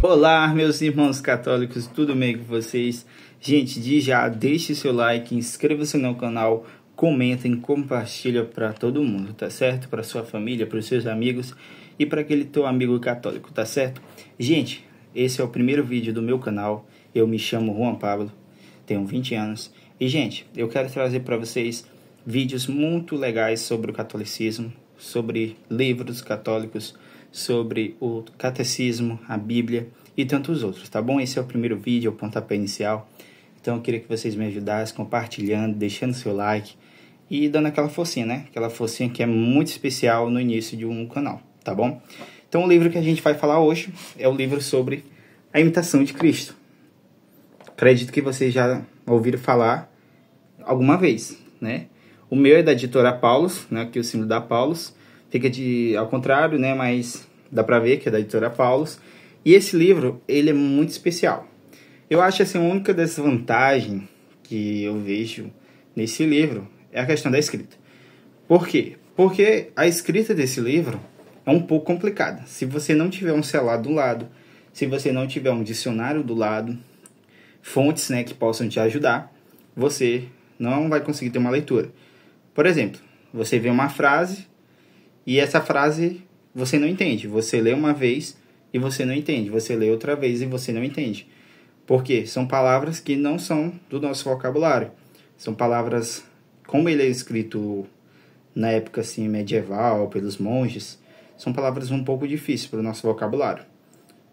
Olá, meus irmãos católicos, tudo bem com vocês? Gente, de já deixe seu like, inscreva-se no canal, comentem, compartilha para todo mundo, tá certo? Para sua família, para os seus amigos e para aquele teu amigo católico, tá certo? Gente, esse é o primeiro vídeo do meu canal. Eu me chamo Juan Pablo, tenho 20 anos e, gente, eu quero trazer para vocês vídeos muito legais sobre o catolicismo, sobre livros católicos, sobre o catecismo, a Bíblia e tantos outros, tá bom? Esse é o primeiro vídeo, é o pontapé inicial. Então eu queria que vocês me ajudassem compartilhando, deixando seu like e dando aquela forcinha, né? Aquela forcinha que é muito especial no início de um canal, tá bom? Então o livro que a gente vai falar hoje é o livro sobre a imitação de Cristo. Acredito que vocês já ouviram falar alguma vez, né? O meu é da editora Paulus, né? Aqui o símbolo da Paulus. Fica ao contrário, né? Mas dá pra ver que é da editora Paulus. E esse livro, ele é muito especial. Eu acho assim, a única desvantagem que eu vejo nesse livro é a questão da escrita. Por quê? Porque a escrita desse livro é um pouco complicada. Se você não tiver um celular do lado, se você não tiver um dicionário do lado, fontes, né, que possam te ajudar, você não vai conseguir ter uma leitura. Por exemplo, você vê uma frase e essa frase você não entende. Você lê uma vez e você não entende. Você lê outra vez e você não entende. Por quê? São palavras que não são do nosso vocabulário. São palavras, como ele é escrito na época assim, medieval, pelos monges, são palavras um pouco difíceis para o nosso vocabulário.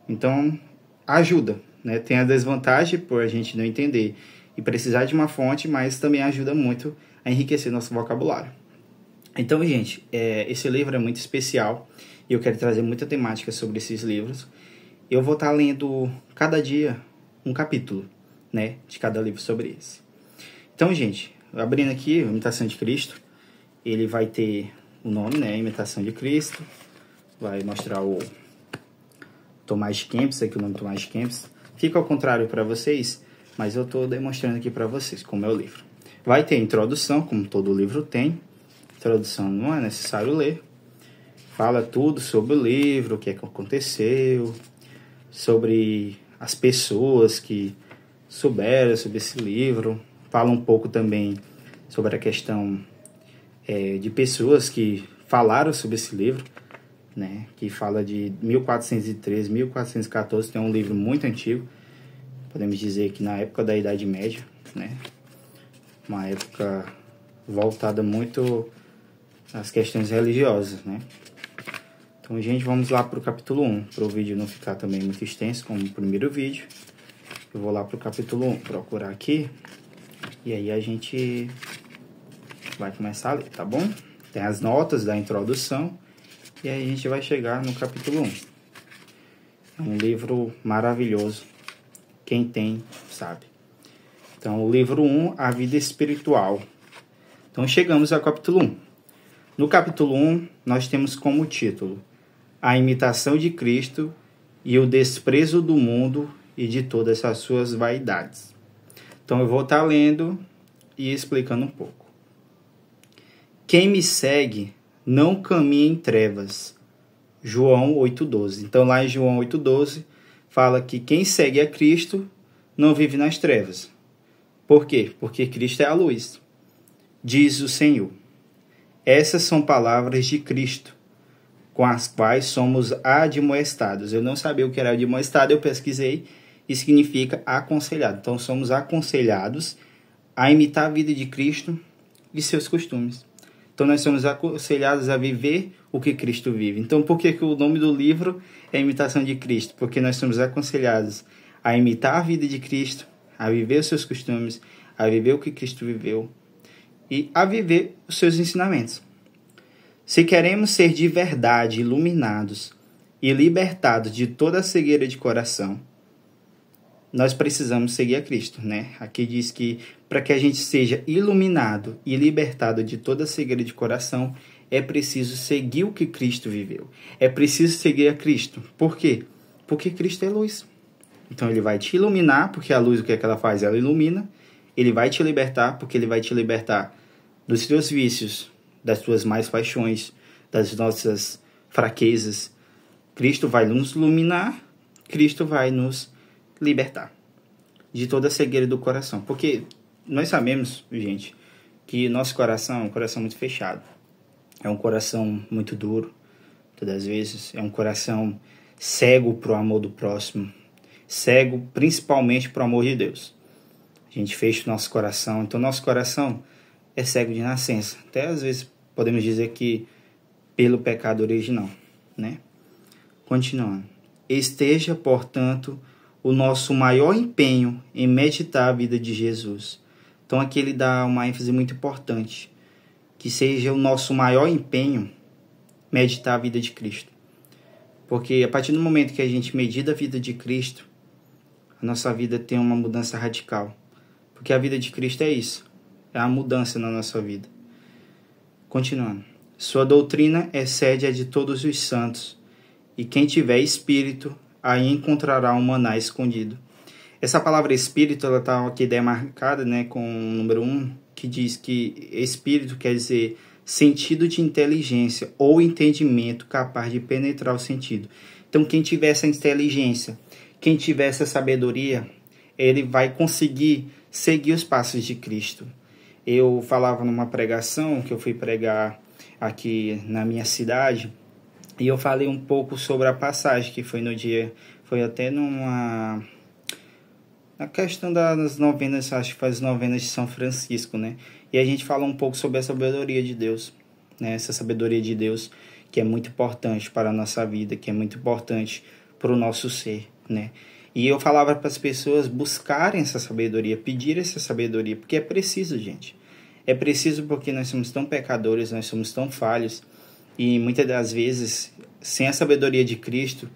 Então, ajuda, né? Tem a desvantagem por a gente não entender e precisar de uma fonte, mas também ajuda muito a enriquecer nosso vocabulário. Então, gente, esse livro é muito especial e eu quero trazer muita temática sobre esses livros. Eu vou estar lendo cada dia um capítulo, né, de cada livro sobre esse. Então, gente, abrindo aqui, a Imitação de Cristo, ele vai ter o nome, né, Imitação de Cristo, vai mostrar o Tomás de Kempis, aqui o nome Tomás de Kempis. Fica ao contrário para vocês, mas eu estou demonstrando aqui para vocês como é o livro. Vai ter introdução, como todo livro tem. Introdução não é necessário ler. Fala tudo sobre o livro, o que é que aconteceu, sobre as pessoas que souberam sobre esse livro. Fala um pouco também sobre a questão de pessoas que falaram sobre esse livro, né? Que fala de 1413, 1414, tem um livro muito antigo. Podemos dizer que na época da Idade Média, né? Uma época voltada muito às questões religiosas, né? Então, gente, vamos lá para o capítulo 1, para o vídeo não ficar também muito extenso como o primeiro vídeo. Eu vou lá para o capítulo 1, procurar aqui, e aí a gente vai começar a ler, tá bom? Tem as notas da introdução, e aí a gente vai chegar no capítulo 1. É um livro maravilhoso, quem tem sabe. Então, o livro 1, a vida espiritual. Então, chegamos ao capítulo 1. No capítulo 1, nós temos como título a imitação de Cristo e o desprezo do mundo e de todas as suas vaidades. Então, eu vou estar lendo e explicando um pouco. Quem me segue não caminha em trevas. João 8,12. Então, lá em João 8,12, fala que quem segue a Cristo não vive nas trevas. Por quê? Porque Cristo é a luz, diz o Senhor. Essas são palavras de Cristo, com as quais somos admoestados. Eu não sabia o que era admoestado, eu pesquisei e significa aconselhado. Então, somos aconselhados a imitar a vida de Cristo e seus costumes. Então, nós somos aconselhados a viver o que Cristo vive. Então, por que o nome do livro é Imitação de Cristo? Porque nós somos aconselhados a imitar a vida de Cristo, a viver os seus costumes, a viver o que Cristo viveu e a viver os seus ensinamentos. Se queremos ser de verdade iluminados e libertados de toda a cegueira de coração, nós precisamos seguir a Cristo, né? Aqui diz que para que a gente seja iluminado e libertado de toda a cegueira de coração, é preciso seguir o que Cristo viveu. É preciso seguir a Cristo. Por quê? Porque Cristo é luz. Então, ele vai te iluminar, porque a luz, o que é que ela faz? Ela ilumina. Ele vai te libertar, porque ele vai te libertar dos teus vícios, das tuas más paixões, das nossas fraquezas. Cristo vai nos iluminar Cristo vai nos libertar de toda a cegueira do coração. Porque nós sabemos, gente, que nosso coração é um coração muito fechado. É um coração muito duro, todas as vezes. É um coração cego para o amor do próximo. Cego principalmente para o amor de Deus. A gente fecha o nosso coração. Então, nosso coração é cego de nascença. Até às vezes podemos dizer que pelo pecado original, né? Continuando. Esteja, portanto, o nosso maior empenho em meditar a vida de Jesus. Então aqui ele dá uma ênfase muito importante. Que seja o nosso maior empenho meditar a vida de Cristo. Porque a partir do momento que a gente medita a vida de Cristo, a nossa vida tem uma mudança radical. Porque a vida de Cristo é isso. É a mudança na nossa vida. Continuando. Sua doutrina excede a de todos os santos. E quem tiver espírito, aí encontrará um maná escondido. Essa palavra espírito, ela está aqui demarcada, né, com o número 1, que diz que espírito quer dizer sentido de inteligência ou entendimento capaz de penetrar o sentido. Então, quem tiver essa inteligência, quem tiver essa sabedoria, ele vai conseguir seguir os passos de Cristo. Eu falava numa pregação que eu fui pregar aqui na minha cidade, e eu falei um pouco sobre a passagem que foi no dia, foi até na questão das novenas, acho que faz novenas de São Francisco, né? E a gente fala um pouco sobre a sabedoria de Deus, né? Essa sabedoria de Deus que é muito importante para a nossa vida, que é muito importante para o nosso ser, né? E eu falava para as pessoas buscarem essa sabedoria, pedir essa sabedoria, porque é preciso, gente. É preciso porque nós somos tão pecadores, nós somos tão falhos, e muitas das vezes, sem a sabedoria de Cristo,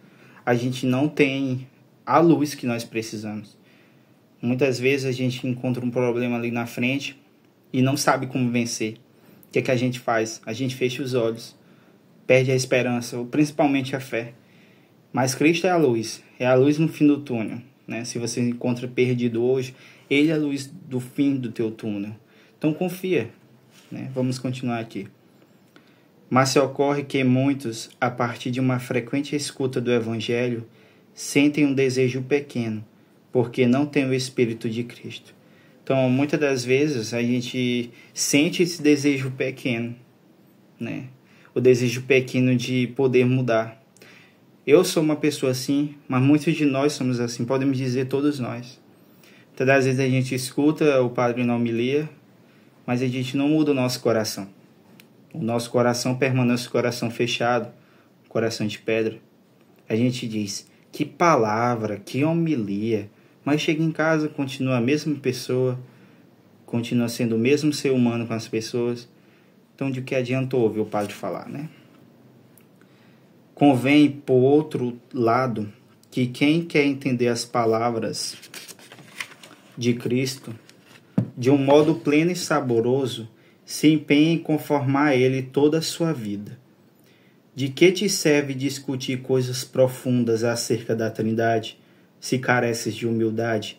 a gente não tem a luz que nós precisamos. Muitas vezes a gente encontra um problema ali na frente e não sabe como vencer. O que é que a gente faz? A gente fecha os olhos, perde a esperança, ou principalmente a fé. Mas Cristo é a luz no fim do túnel, né? Se você se encontra perdido hoje, Ele é a luz do fim do teu túnel. Então confia, né? Vamos continuar aqui. Mas se ocorre que muitos, a partir de uma frequente escuta do Evangelho, sentem um desejo pequeno, porque não tem o Espírito de Cristo. Então, muitas das vezes, a gente sente esse desejo pequeno, né? O desejo pequeno de poder mudar. Eu sou uma pessoa assim, mas muitos de nós somos assim, podemos dizer todos nós. Muitas das vezes a gente escuta o padre na homilia, mas a gente não muda o nosso coração. O nosso coração permanece o coração fechado, coração de pedra. A gente diz, que palavra, que homilia, mas chega em casa, continua a mesma pessoa, continua sendo o mesmo ser humano com as pessoas. Então, de que adiantou ouvir o padre falar, né? Convém, por outro lado, que quem quer entender as palavras de Cristo de um modo pleno e saboroso, se empenhe em conformar a ele toda a sua vida. De que te serve discutir coisas profundas acerca da Trindade, se careces de humildade,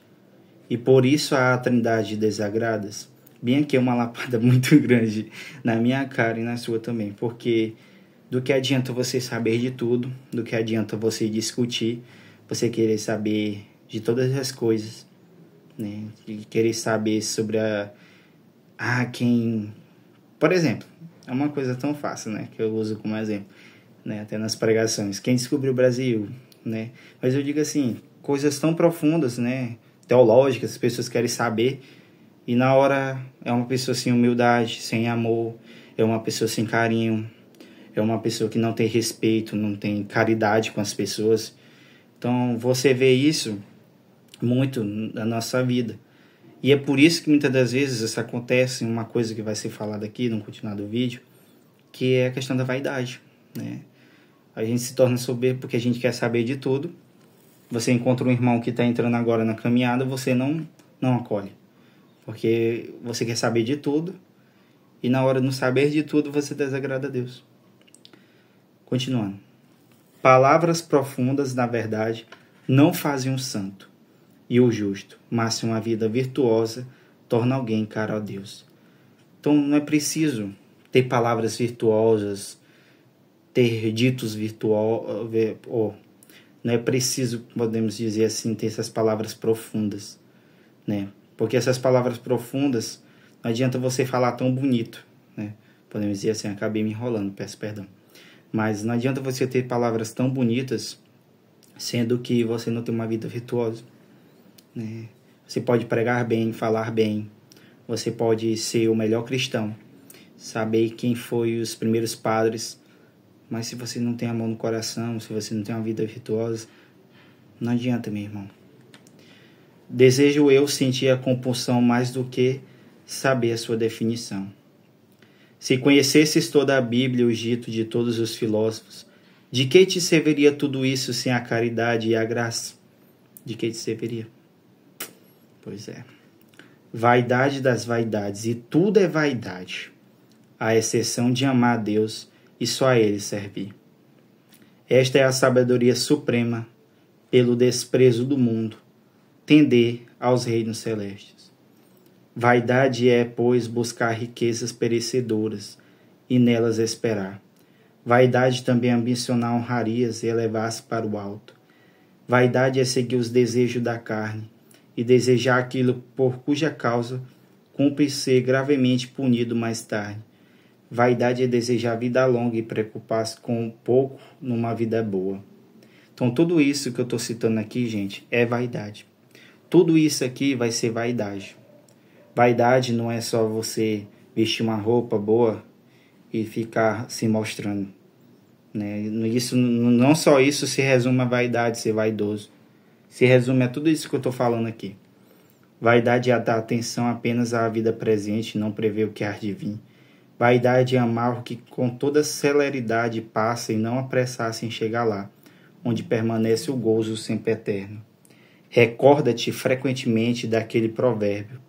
e por isso a Trindade desagradas? Bem aqui é uma lapada muito grande na minha cara e na sua também, porque do que adianta você saber de tudo, do que adianta você discutir, você querer saber de todas as coisas, né? De querer saber sobre quem... Por exemplo, é uma coisa tão fácil, né? Que eu uso como exemplo, né? Até nas pregações. Quem descobriu o Brasil, né? Mas eu digo assim, coisas tão profundas, né? Teológicas, as pessoas querem saber, e na hora é uma pessoa sem humildade, sem amor, é uma pessoa sem carinho, é uma pessoa que não tem respeito, não tem caridade com as pessoas. Então, você vê isso muito na nossa vida. E é por isso que muitas das vezes isso acontece, uma coisa que vai ser falada aqui no continuar do vídeo, que é a questão da vaidade, né? A gente se torna soberbo porque a gente quer saber de tudo. Você encontra um irmão que está entrando agora na caminhada, você não acolhe, porque você quer saber de tudo, e na hora de não saber de tudo, você desagrada a Deus. Continuando. Palavras profundas, na verdade, não fazem um santo e o justo, mas se uma vida virtuosa torna alguém caro a Deus. Então não é preciso ter palavras virtuosas, ter ditos virtuosos, Não é preciso, podemos dizer assim, ter essas palavras profundas, né? Porque essas palavras profundas, não adianta você falar tão bonito, né? Podemos dizer assim, acabei me enrolando, peço perdão. Mas não adianta você ter palavras tão bonitas, sendo que você não tem uma vida virtuosa, né? Você pode pregar bem, falar bem, você pode ser o melhor cristão, saber quem foi os primeiros padres, mas se você não tem amor no coração, se você não tem uma vida virtuosa, não adianta, meu irmão. Desejo eu sentir a compulsão mais do que saber a sua definição. Se conhecesses toda a Bíblia e o dito de todos os filósofos, de que te serviria tudo isso sem a caridade e a graça? De que te serviria? Pois é. Vaidade das vaidades, e tudo é vaidade, à exceção de amar a Deus e só a Ele servir. Esta é a sabedoria suprema, pelo desprezo do mundo, tender aos reinos celestes. Vaidade é, pois, buscar riquezas perecedoras e nelas esperar. Vaidade também é ambicionar honrarias e elevar-se para o alto. Vaidade é seguir os desejos da carne e desejar aquilo por cuja causa cumpre ser gravemente punido mais tarde. Vaidade é desejar vida longa e preocupar-se com pouco numa vida boa. Então, tudo isso que eu estou citando aqui, gente, é vaidade. Tudo isso aqui vai ser vaidade. Vaidade não é só você vestir uma roupa boa e ficar se mostrando, né? Isso, não só isso se resume a vaidade, ser vaidoso. Se resume a tudo isso que eu estou falando aqui. Vaidade é dar atenção apenas à vida presente e não prever o que há de vir. Vaidade é amar o que com toda celeridade passa e não apressar-se em chegar lá, onde permanece o gozo sempre eterno. Recorda-te frequentemente daquele provérbio,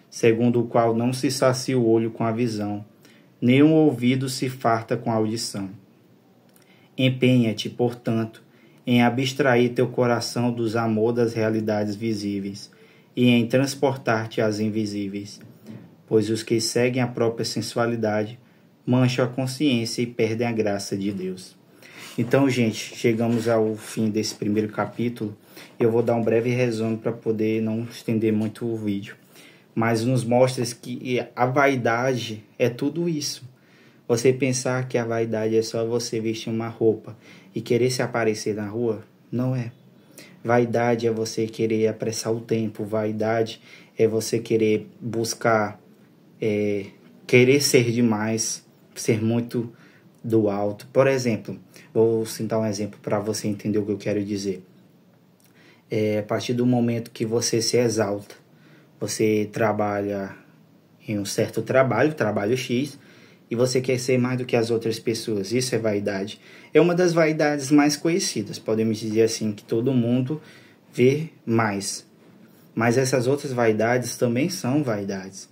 segundo o qual não se sacia o olho com a visão, nem o ouvido se farta com a audição. Empenha-te, portanto, em abstrair teu coração dos amor das realidades visíveis e em transportar-te às invisíveis, pois os que seguem a própria sensualidade mancham a consciência e perdem a graça de Deus. Então, gente, chegamos ao fim desse primeiro capítulo. Eu vou dar um breve resumo para poder não estender muito o vídeo. Mas nos mostra que a vaidade é tudo isso. Você pensar que a vaidade é só você vestir uma roupa e querer se aparecer na rua, não é. Vaidade é você querer apressar o tempo. Vaidade é você querer buscar, querer ser demais, ser muito do alto. Por exemplo, vou citar um exemplo para você entender o que eu quero dizer. A partir do momento que você se exalta, você trabalha em um certo trabalho X, e você quer ser mais do que as outras pessoas. Isso é vaidade. É uma das vaidades mais conhecidas, podemos dizer assim, que todo mundo vê mais. Mas essas outras vaidades também são vaidades.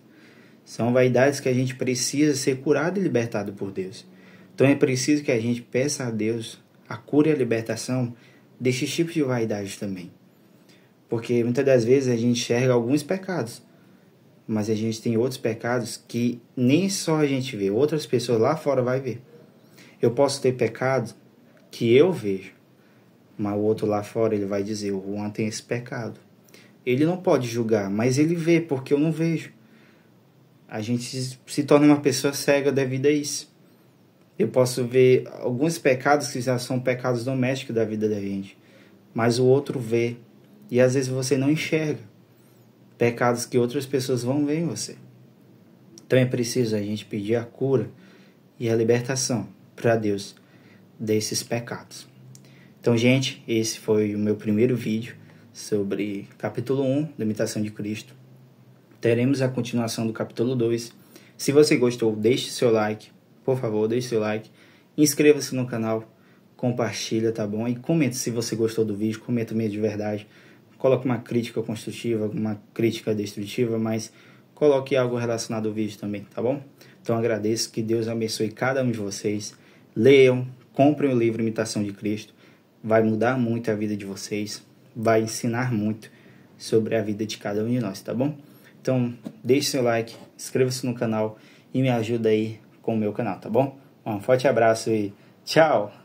São vaidades que a gente precisa ser curado e libertado por Deus. Então é preciso que a gente peça a Deus a cura e a libertação desses tipos de vaidade também. Porque muitas das vezes a gente enxerga alguns pecados, mas a gente tem outros pecados que nem só a gente vê, outras pessoas lá fora vai ver. Eu posso ter pecados que eu vejo, mas o outro lá fora ele vai dizer, o Juan tem esse pecado. Ele não pode julgar, mas ele vê porque eu não vejo. A gente se torna uma pessoa cega devido a isso. Eu posso ver alguns pecados que já são pecados domésticos da vida da gente, mas o outro vê, e às vezes você não enxerga pecados que outras pessoas vão ver em você. Então é preciso a gente pedir a cura e a libertação para Deus desses pecados. Então, gente, esse foi o meu primeiro vídeo sobre capítulo 1 da imitação de Cristo. Teremos a continuação do capítulo 2. Se você gostou, deixe seu like. Por favor, deixe seu like. Inscreva-se no canal. Compartilha, tá bom? E comente se você gostou do vídeo. Comenta mesmo de verdade. Coloque uma crítica construtiva, uma crítica destrutiva, mas coloque algo relacionado ao vídeo também, tá bom? Então agradeço, que Deus abençoe cada um de vocês. Leiam, comprem o livro Imitação de Cristo. Vai mudar muito a vida de vocês. Vai ensinar muito sobre a vida de cada um de nós, tá bom? Então deixe seu like, inscreva-se no canal e me ajuda aí com o meu canal, tá bom? Um forte abraço e tchau!